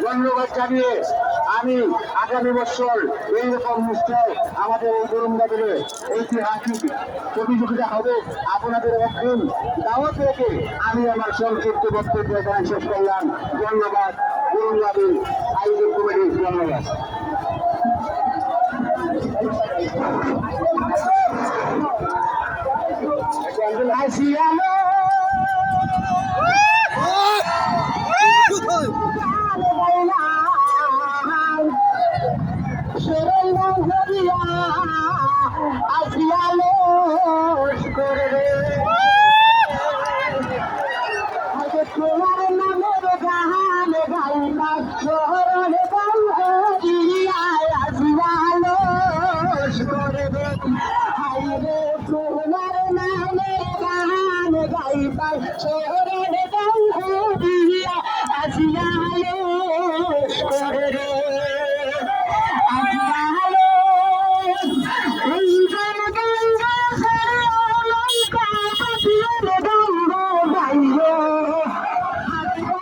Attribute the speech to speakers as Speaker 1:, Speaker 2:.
Speaker 1: ধন্যবাদ জানিয়ে আমি আগামী বছর এইরকম নিশ্চয় আমাদের এই গোলন্দাজের ঐতিহাসিক প্রতিযোগিতা হবে। আপনাদের একদিন দাওয়াত রেখে আমি আমার সংক্ষিপ্ত বক্তব্য এখানে শেষ করলাম। ধন্যবাদ গোলন্দাজের আয়োজক কমিটি, ধন্যবাদ। আসিয়ালো তোমার নামের গান গাইবা শহরের আসিয়ালো করবে। হাইরে তোমার নামের গান গাইবা শহরের আসিয়ালো করবে। আসিয়ালো